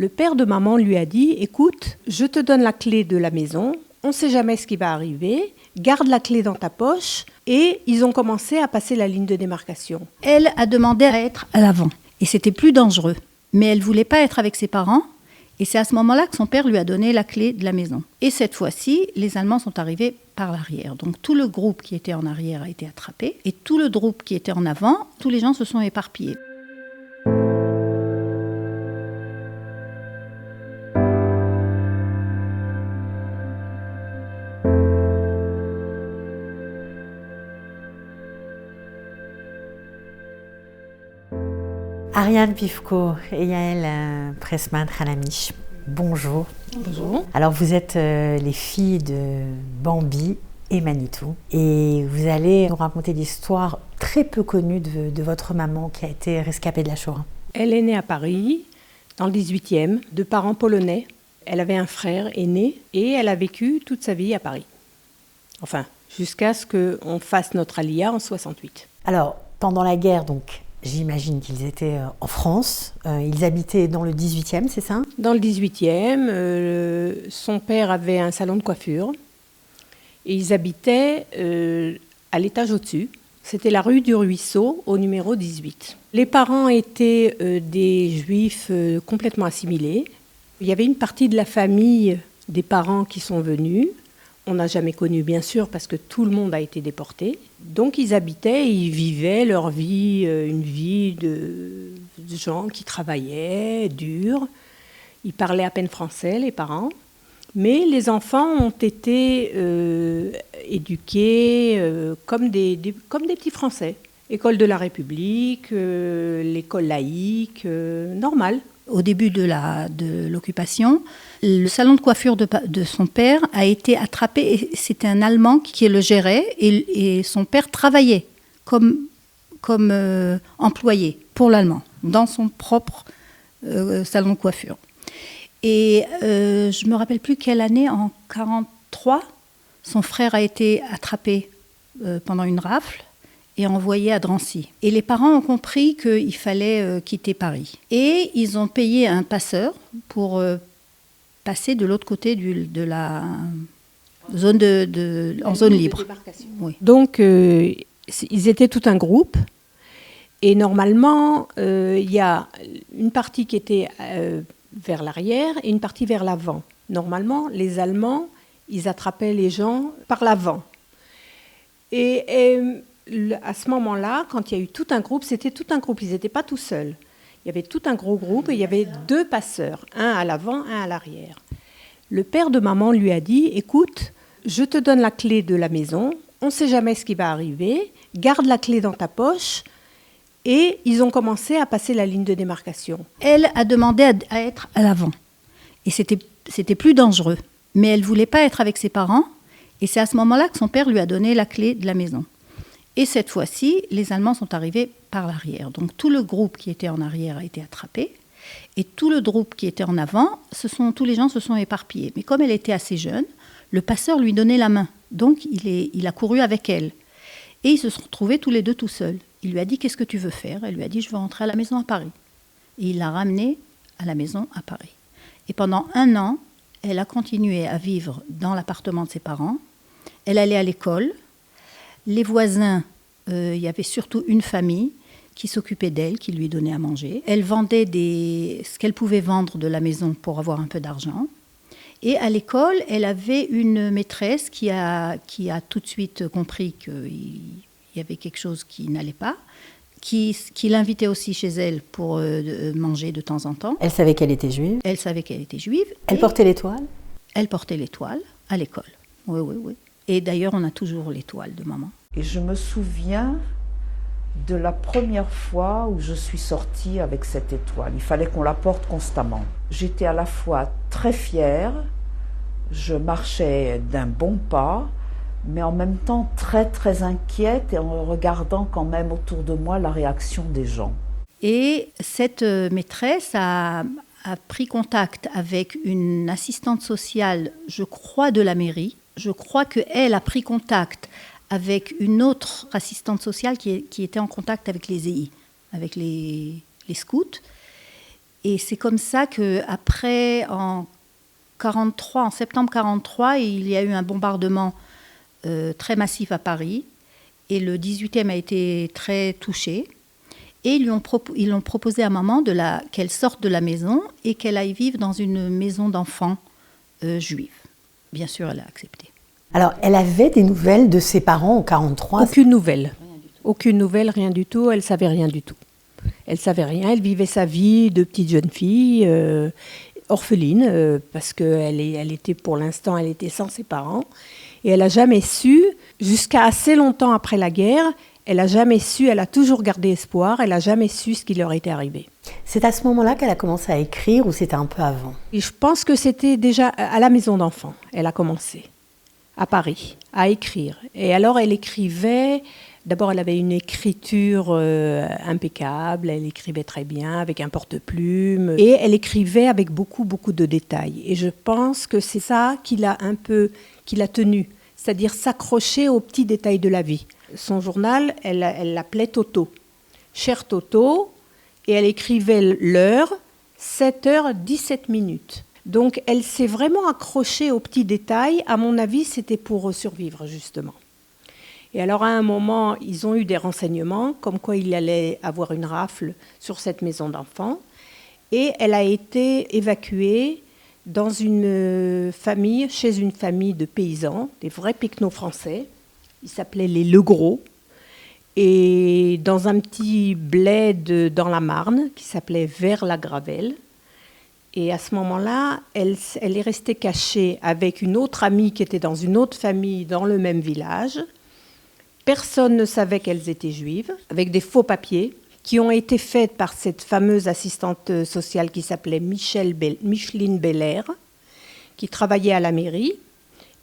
Le père de maman lui a dit « Écoute, je te donne la clé de la maison, on ne sait jamais ce qui va arriver, garde la clé dans ta poche. » Et ils ont commencé à passer la ligne de démarcation. Elle a demandé à être à l'avant et c'était plus dangereux. Mais elle ne voulait pas être avec ses parents et c'est à ce moment-là que son père lui a donné la clé de la maison. Et cette fois-ci, les Allemands sont arrivés par l'arrière. Donc tout le groupe qui était en arrière a été attrapé et tout le groupe qui était en avant, tous les gens se sont éparpillés. Ariane Pifko et Yael Pressman-Khalami, bonjour. Bonjour. Alors vous êtes les filles de Bambi et Manitou et vous allez nous raconter l'histoire très peu connue de votre maman qui a été rescapée de la Shoah. Elle est née à Paris, dans le 18e, de parents polonais. Elle avait un frère aîné et elle a vécu toute sa vie à Paris. Enfin, jusqu'à ce qu'on fasse notre alia en 68. Alors, pendant la guerre, donc, j'imagine qu'ils étaient en France. Ils habitaient dans le 18e, c'est ça ? Dans le 18e, son père avait un salon de coiffure et ils habitaient à l'étage au-dessus. C'était la rue du Ruisseau, au numéro 18. Les parents étaient des juifs complètement assimilés. Il y avait une partie de la famille des parents qui sont venus. On n'a jamais connu, bien sûr, parce que tout le monde a été déporté. Donc, ils habitaient, ils vivaient leur vie, une vie de gens qui travaillaient, dur. Ils parlaient à peine français, les parents. Mais les enfants ont été éduqués comme des petits Français. École de la République, l'école laïque, normale. Au début de l'occupation, le salon de coiffure de son père a été attrapé. Et c'était un Allemand qui le gérait et son père travaillait comme employé pour l'Allemand dans son propre salon de coiffure. Et je ne me rappelle plus quelle année, en 1943, son frère a été attrapé pendant une rafle et envoyé à Drancy. Et les parents ont compris qu'il fallait quitter Paris. Et ils ont payé un passeur pour passer de l'autre côté de la zone en zone libre. Oui. Donc, ils étaient tout un groupe. Et normalement, il y a une partie qui était vers l'arrière et une partie vers l'avant. Normalement, les Allemands, ils attrapaient les gens par l'avant. Et à ce moment-là, quand il y a eu tout un groupe, c'était tout un groupe, ils n'étaient pas tout seuls. Il y avait tout un gros groupe et il y avait 2 passeurs, un à l'avant, un à l'arrière. Le père de maman lui a dit « Écoute, je te donne la clé de la maison, on ne sait jamais ce qui va arriver, garde la clé dans ta poche. » Et ils ont commencé à passer la ligne de démarcation. Elle a demandé à être à l'avant et c'était plus dangereux. Mais elle ne voulait pas être avec ses parents et c'est à ce moment-là que son père lui a donné la clé de la maison. Et cette fois-ci, les Allemands sont arrivés par l'arrière. Donc tout le groupe qui était en arrière a été attrapé. Et tout le groupe qui était en avant, tous les gens se sont éparpillés. Mais comme elle était assez jeune, le passeur lui donnait la main. Donc il a couru avec elle. Et ils se sont retrouvés tous les deux tout seuls. Il lui a dit « Qu'est-ce que tu veux faire ?» Elle lui a dit « Je veux rentrer à la maison à Paris. » Et il l'a ramenée à la maison à Paris. Et pendant 1 an, elle a continué à vivre dans l'appartement de ses parents. Elle allait à l'école. Les voisins, il y avait surtout une famille qui s'occupait d'elle, qui lui donnait à manger. Elle vendait ce qu'elle pouvait vendre de la maison pour avoir un peu d'argent. Et à l'école, elle avait une maîtresse qui a tout de suite compris qu'il y avait quelque chose qui n'allait pas, qui l'invitait aussi chez elle pour manger de temps en temps. Elle savait qu'elle était juive. Elle savait qu'elle était juive. Elle portait l'étoile. Elle portait l'étoile à l'école. Oui, oui, oui. Et d'ailleurs, on a toujours l'étoile de maman. Et je me souviens de la première fois où je suis sortie avec cette étoile. Il fallait qu'on la porte constamment. J'étais à la fois très fière, je marchais d'un bon pas, mais en même temps très très inquiète et en regardant quand même autour de moi la réaction des gens. Et cette maîtresse a pris contact avec une assistante sociale, je crois, de la mairie. Je crois qu'elle a pris contact avec une autre assistante sociale qui était en contact avec les EI, avec les scouts. Et c'est comme ça qu'après, en septembre 1943, il y a eu un bombardement très massif à Paris. Et le 18e a été très touché. Et ils l'ont proposé à maman qu'elle sorte de la maison et qu'elle aille vivre dans une maison d'enfants juive. Bien sûr, elle a accepté. Alors, elle avait des nouvelles de ses parents en 1943 ? Aucune nouvelle. Aucune nouvelle, rien du tout. Elle savait rien du tout. Elle savait rien. Elle vivait sa vie de petite jeune fille, orpheline, parce qu'elle était, pour l'instant, elle était sans ses parents. Et elle n'a jamais su, jusqu'à assez longtemps après la guerre, elle n'a jamais su, elle a toujours gardé espoir, elle n'a jamais su ce qui leur était arrivé. C'est à ce moment-là qu'elle a commencé à écrire ou c'était un peu avant ? Et je pense que c'était déjà à la maison d'enfants, elle a commencé, à Paris, à écrire. Et alors elle écrivait, d'abord elle avait une écriture impeccable, elle écrivait très bien avec un porte-plume, et elle écrivait avec beaucoup, beaucoup de détails. Et je pense que c'est ça qui l'a tenu, c'est-à-dire s'accrocher aux petits détails de la vie. Son journal, elle l'appelait Toto. Cher Toto, et elle écrivait l'heure, 7h17. Donc elle s'est vraiment accrochée aux petits détails. À mon avis, c'était pour survivre, justement. Et alors à un moment, ils ont eu des renseignements, comme quoi il allait avoir une rafle sur cette maison d'enfants. Et elle a été évacuée dans une famille, chez une famille de paysans, des vrais picno français. Ils s'appelaient les Legros. Et dans un petit bled dans la Marne, qui s'appelait Vers-la-Gravelle. Et à ce moment-là, elle est restée cachée avec une autre amie qui était dans une autre famille dans le même village. Personne ne savait qu'elles étaient juives, avec des faux papiers qui ont été faits par cette fameuse assistante sociale qui s'appelait Micheline Belair, qui travaillait à la mairie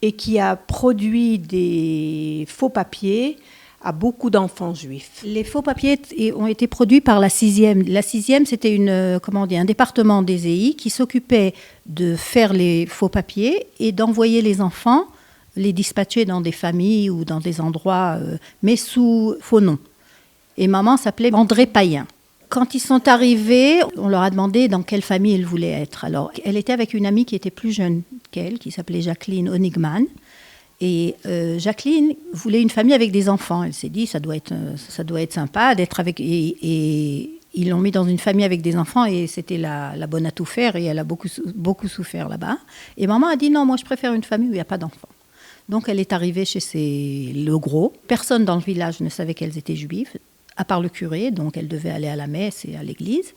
et qui a produit des faux papiers à beaucoup d'enfants juifs. Les faux papiers ont été produits par la 6e. La 6e, c'était un département des EI qui s'occupait de faire les faux papiers et d'envoyer les enfants, les dispatcher dans des familles ou dans des endroits, mais sous faux nom. Et maman s'appelait André Payen. Quand ils sont arrivés, on leur a demandé dans quelle famille elle voulait être. Alors, elle était avec une amie qui était plus jeune qu'elle, qui s'appelait Jacqueline Honigman. Et Jacqueline voulait une famille avec des enfants. Elle s'est dit, ça doit être sympa d'être avec... Et ils l'ont mis dans une famille avec des enfants et c'était la bonne à tout faire et elle a beaucoup souffert là-bas. Et maman a dit, non, moi je préfère une famille où il n'y a pas d'enfants. Donc elle est arrivée chez Legros. Personne dans le village ne savait qu'elles étaient juives, à part le curé, donc elle devait aller à la messe et à l'église.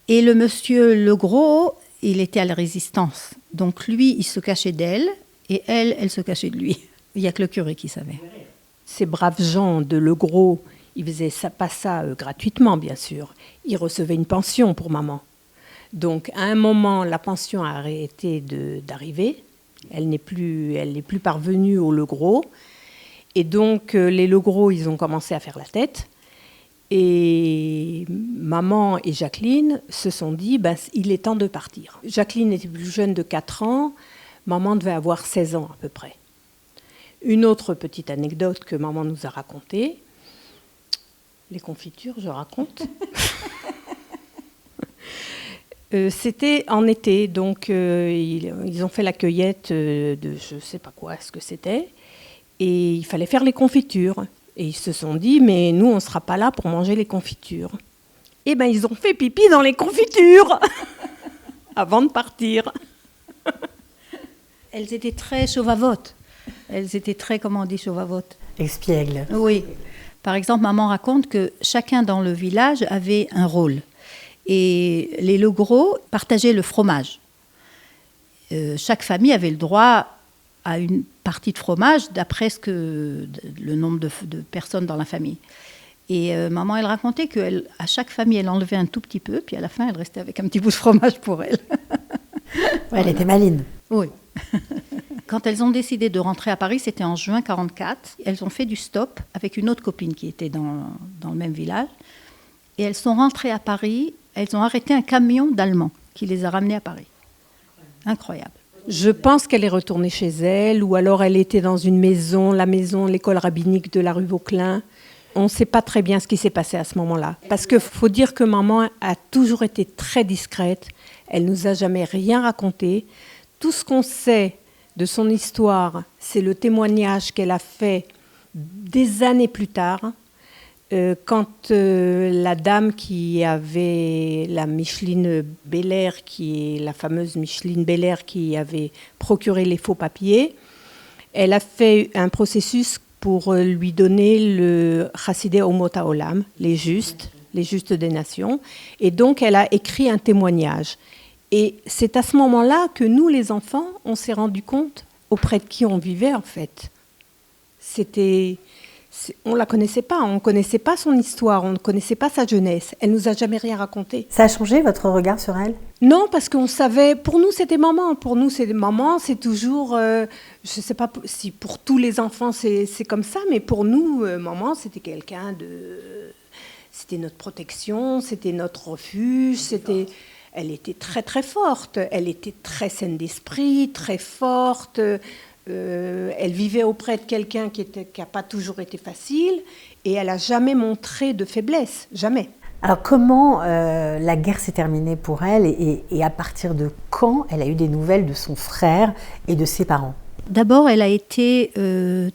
Et le monsieur Legros, il était à la Résistance. Donc lui, il se cachait d'elle. Et elle se cachait de lui. Il n'y a que le curé qui savait. Ces braves gens de Legros, ils faisaient pas ça gratuitement, bien sûr. Ils recevaient une pension pour maman. Donc, à un moment, la pension a arrêté d'arriver. Elle n'est plus parvenue aux Legros. Et donc, les Legros, ils ont commencé à faire la tête. Et maman et Jacqueline se sont dit, il est temps de partir. Jacqueline était plus jeune de 4 ans. Maman devait avoir 16 ans à peu près. Une autre petite anecdote que maman nous a racontée. Les confitures, je raconte. C'était en été, donc ils ont fait la cueillette de je ne sais pas quoi, ce que c'était. Et il fallait faire les confitures. Et ils se sont dit, mais nous, on ne sera pas là pour manger les confitures. Eh bien, ils ont fait pipi dans les confitures avant de partir. Elles étaient très chauvavotes. Elles étaient très, comment on dit, chauvavotes? Espiègles. Oui. Par exemple, maman raconte que chacun dans le village avait un rôle. Et les Legros partageaient le fromage. Chaque famille avait le droit à une partie de fromage d'après le nombre de personnes dans la famille. Et maman, elle racontait qu'à chaque famille, elle enlevait un tout petit peu, puis à la fin, elle restait avec un petit bout de fromage pour elle. Ouais, elle était maline. Oui. Quand elles ont décidé de rentrer à Paris, c'était en juin 1944. Elles ont fait du stop avec une autre copine qui était dans le même village. Et elles sont rentrées à Paris. Elles ont arrêté un camion d'Allemands qui les a ramenées à Paris. Incroyable. Je pense qu'elle est retournée chez elle, ou alors elle était dans une maison, l'école rabbinique de la rue Vauquelin. On ne sait pas très bien ce qui s'est passé à ce moment-là. Parce qu'il faut dire que maman a toujours été très discrète. Elle ne nous a jamais rien raconté. Tout ce qu'on sait de son histoire, c'est le témoignage qu'elle a fait des années plus tard, quand la dame qui avait la Micheline Belair, qui est la fameuse Micheline Belair qui avait procuré les faux papiers, elle a fait un processus pour lui donner le Chassidei Omot HaOlam, les justes des nations, et donc elle a écrit un témoignage. Et c'est à ce moment-là que nous, les enfants, on s'est rendu compte auprès de qui on vivait en fait. On la connaissait pas, on ne connaissait pas son histoire, on ne connaissait pas sa jeunesse. Elle nous a jamais rien raconté. Ça a changé votre regard sur elle? Non, parce qu'on savait, pour nous c'était maman. Pour nous c'est maman, c'est toujours, je ne sais pas si pour tous les enfants c'est comme ça, mais pour nous, maman c'était quelqu'un c'était notre protection, c'était notre refuge, elle était très très forte, elle était très saine d'esprit, très forte. Elle vivait auprès de quelqu'un qui n'a pas toujours été facile et elle n'a jamais montré de faiblesse, jamais. Alors comment la guerre s'est terminée pour elle et à partir de quand elle a eu des nouvelles de son frère et de ses parents? D'abord, elle a été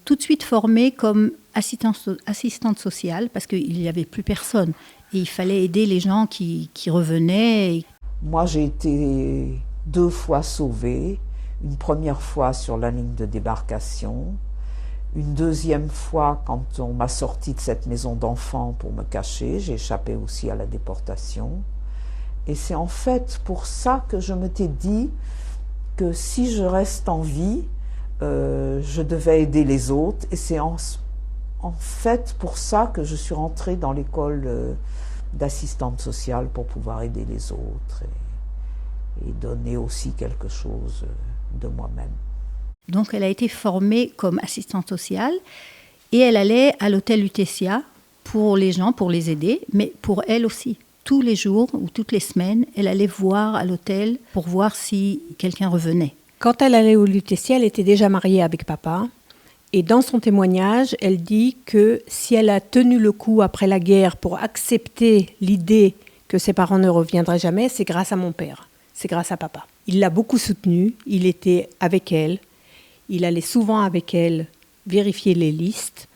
tout de suite formée comme assistante sociale parce qu'il n'y avait plus personne et il fallait aider les gens qui revenaient. Moi, j'ai été 2 fois sauvée. Une première fois sur la ligne de débarcation, une deuxième fois quand on m'a sorti de cette maison d'enfants pour me cacher, j'ai échappé aussi à la déportation. Et c'est en fait pour ça que je m'étais dit que si je reste en vie, je devais aider les autres. Et c'est en fait pour ça que je suis rentrée dans l'école d'assistante sociale pour pouvoir aider les autres et donner aussi quelque chose de moi-même. Donc elle a été formée comme assistante sociale et elle allait à l'hôtel Lutetia pour les gens, pour les aider, mais pour elle aussi. Tous les jours ou toutes les semaines, elle allait voir à l'hôtel pour voir si quelqu'un revenait. Quand elle allait au Lutetia, elle était déjà mariée avec papa. Et dans son témoignage, elle dit que si elle a tenu le coup après la guerre pour accepter l'idée que ses parents ne reviendraient jamais, c'est grâce à mon père, c'est grâce à papa. Il l'a beaucoup soutenue, il était avec elle, il allait souvent avec elle vérifier les listes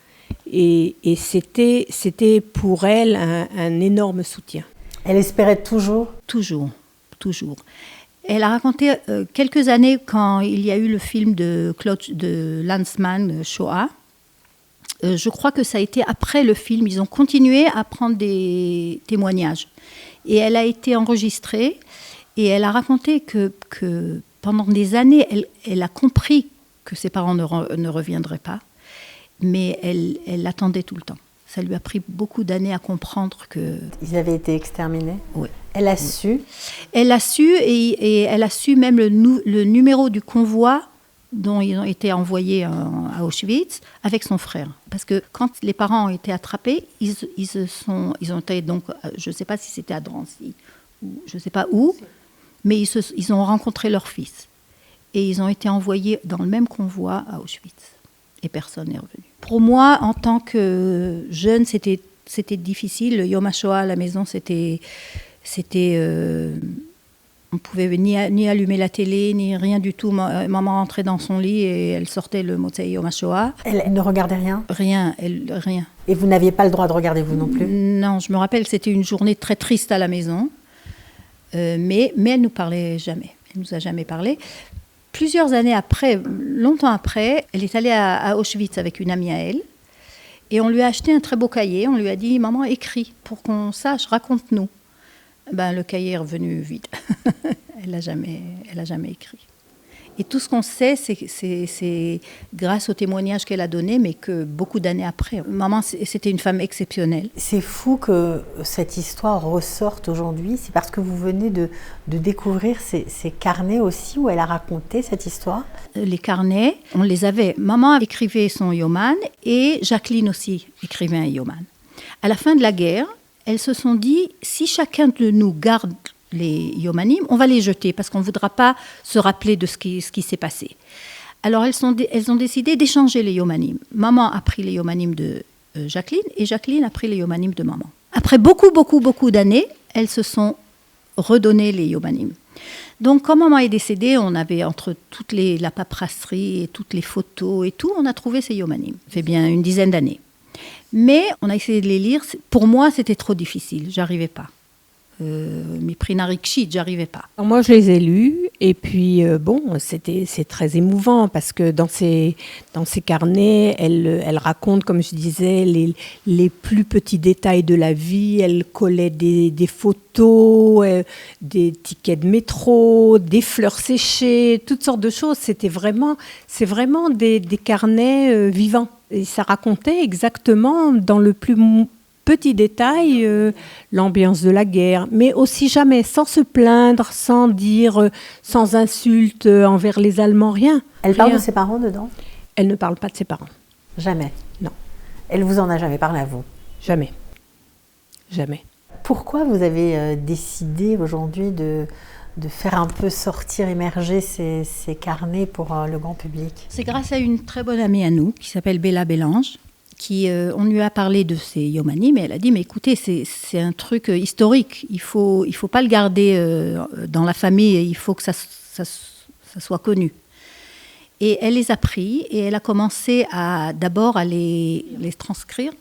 et c'était pour elle un énorme soutien. Elle espérait toujours? Toujours. Elle a raconté quelques années quand il y a eu le film de Lanzmann, Shoah. Je crois que ça a été après le film, ils ont continué à prendre des témoignages. Et elle a été enregistrée. Et elle a raconté que pendant des années, elle a compris que ses parents ne reviendraient pas, mais elle l'attendait tout le temps. Ça lui a pris beaucoup d'années à comprendre que... Ils avaient été exterminés? Oui. Elle a su? Elle a su, et elle a su même le numéro du convoi dont ils ont été envoyés à Auschwitz avec son frère. Parce que quand les parents ont été attrapés, ils ont été donc, je ne sais pas si c'était à Drancy, ou je ne sais pas où, mais ils ont rencontré leur fils. Et ils ont été envoyés dans le même convoi à Auschwitz. Et personne n'est revenu. Pour moi, en tant que jeune, c'était difficile. Le Yom HaShoah à la maison, c'était on ne pouvait ni allumer la télé, ni rien du tout. Maman rentrait dans son lit et elle sortait le Motzei Yom HaShoah. Elle ne regardait rien? Rien. Et vous n'aviez pas le droit de regarder, vous non plus? Non, je me rappelle, c'était une journée très triste à la maison. Mais elle ne nous parlait jamais. Elle ne nous a jamais parlé. Plusieurs années après, longtemps après, elle est allée à Auschwitz avec une amie à elle. Et on lui a acheté un très beau cahier. On lui a dit « Maman, écris pour qu'on sache, raconte-nous ». Le cahier est revenu vide. Elle n'a jamais écrit. Et tout ce qu'on sait, c'est grâce au témoignage qu'elle a donné, mais que beaucoup d'années après. Maman, c'était une femme exceptionnelle. C'est fou que cette histoire ressorte aujourd'hui. C'est parce que vous venez de découvrir ces carnets aussi, où elle a raconté cette histoire? Les carnets, on les avait. Maman écrivait son yoman et Jacqueline aussi écrivait un yoman. À la fin de la guerre, elles se sont dit, si chacun de nous garde les yomanim, on va les jeter parce qu'on ne voudra pas se rappeler de ce qui s'est passé. Alors elles ont décidé d'échanger les yomanim. Maman a pris les yomanim de Jacqueline, et Jacqueline a pris les yomanim de maman. Après beaucoup d'années, elles se sont redonné les yomanim. Donc, quand maman est décédée, on avait entre la paperasserie et toutes les photos et tout, on a trouvé ces yomanim. Ça fait bien une dizaine d'années. Mais on a essayé de les lire. Pour moi, c'était trop difficile. J'arrivais pas. Miprina Rikshit, j'arrivais pas. Alors moi, je les ai lus et puis c'est très émouvant parce que dans ces carnets, elle raconte, comme je disais, les plus petits détails de la vie. Elle collait des photos, des tickets de métro, des fleurs séchées, toutes sortes de choses. C'est vraiment des carnets vivants. Et ça racontait exactement dans le plus petit détail, l'ambiance de la guerre, mais aussi jamais sans se plaindre, sans dire, sans insulte envers les Allemands, rien. Elle parle de ses parents dedans ? Elle ne parle pas de ses parents. Jamais ? Non. Elle vous en a jamais parlé à vous ? Jamais. Jamais. Pourquoi vous avez décidé aujourd'hui de faire un peu sortir, émerger ces carnets pour le grand public ? C'est grâce à une très bonne amie à nous qui s'appelle Béla Bélange. On lui a parlé de ces yomanim, mais elle a dit, mais écoutez, c'est un truc historique, il faut pas le garder dans la famille, il faut que ça soit connu. Et elle les a pris, et elle a commencé d'abord à les transcrire,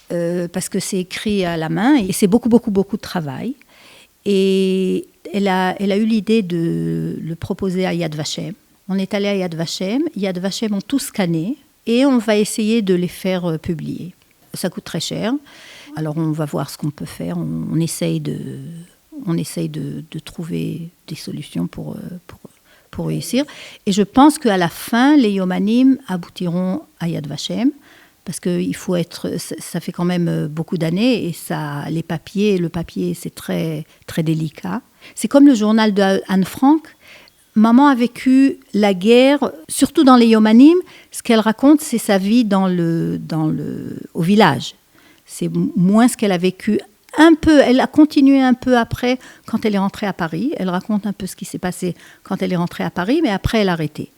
parce que c'est écrit à la main, et c'est beaucoup de travail. Et elle a eu l'idée de le proposer à Yad Vashem. On est allé à Yad Vashem ont tout scanné, et on va essayer de les faire publier. Ça coûte très cher. Alors on va voir ce qu'on peut faire. On essaye de trouver des solutions pour réussir. Et je pense qu'à la fin, les yomanim aboutiront à Yad Vashem, parce que ça fait quand même beaucoup d'années, et le papier, c'est très, très délicat. C'est comme le journal d'Anne Frank. Maman a vécu la guerre, surtout dans les yomanim. Ce qu'elle raconte, c'est sa vie au village. C'est moins ce qu'elle a vécu un peu. Elle a continué un peu après, quand elle est rentrée à Paris. Elle raconte un peu ce qui s'est passé quand elle est rentrée à Paris, mais après, elle a arrêté.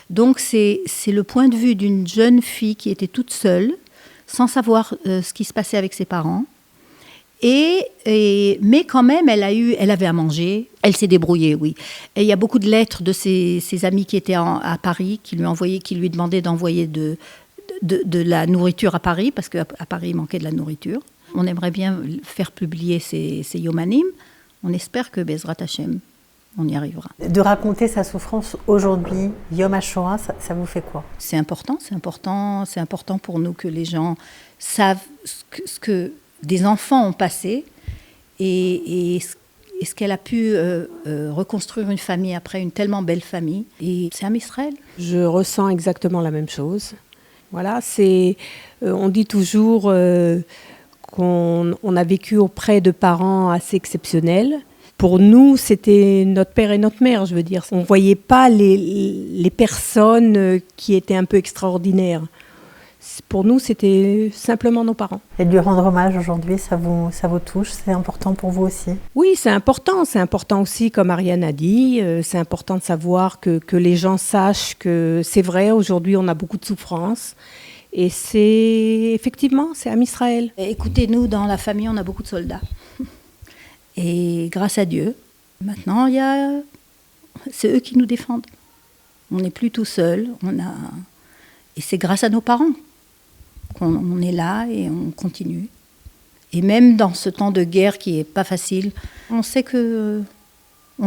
Donc, c'est le point de vue d'une jeune fille qui était toute seule, sans savoir ce qui se passait avec ses parents. Mais quand même, elle avait à manger, elle s'est débrouillée, oui. Et il y a beaucoup de lettres de ses amis qui étaient à Paris, qui lui demandaient d'envoyer de la nourriture à Paris, parce qu'à Paris, il manquait de la nourriture. On aimerait bien faire publier ces yomanim. On espère que Bezrat Hashem, on y arrivera. De raconter sa souffrance aujourd'hui, Yom HaShoah, ça vous fait quoi ? C'est important pour nous que les gens savent ce que des enfants ont passé et ce qu'elle a pu reconstruire une famille après, une tellement belle famille. Et c'est Am Israël. Je ressens exactement la même chose. Voilà, on dit toujours qu'on a vécu auprès de parents assez exceptionnels. Pour nous, c'était notre père et notre mère, je veux dire. On ne voyait pas les personnes qui étaient un peu extraordinaires. Pour nous, c'était simplement nos parents. Et de lui rendre hommage aujourd'hui, ça vous touche? C'est important pour vous aussi? Oui, c'est important. C'est important aussi, comme Ariane a dit, c'est important de savoir que les gens sachent que c'est vrai, aujourd'hui, on a beaucoup de souffrance. Et effectivement, c'est Am Israël. Écoutez, nous, dans la famille, on a beaucoup de soldats. Et grâce à Dieu, maintenant, c'est eux qui nous défendent. On n'est plus tout seul. Et c'est grâce à nos parents qu'on est là et on continue. Et même dans ce temps de guerre qui n'est pas facile, on sait qu'on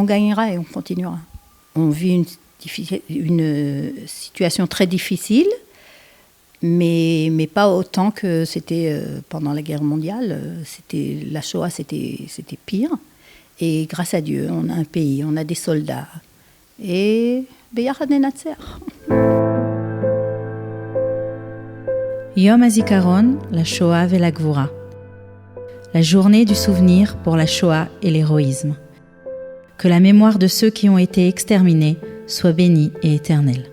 gagnera et on continuera. On vit une situation très difficile, mais pas autant que c'était pendant la guerre mondiale. La Shoah, c'était pire. Et grâce à Dieu, on a un pays, on a des soldats. Et Beyachad Nenatzer. Yom HaZikaron, la Shoah et la Gvura. La journée du souvenir pour la Shoah et l'héroïsme. Que la mémoire de ceux qui ont été exterminés soit bénie et éternelle.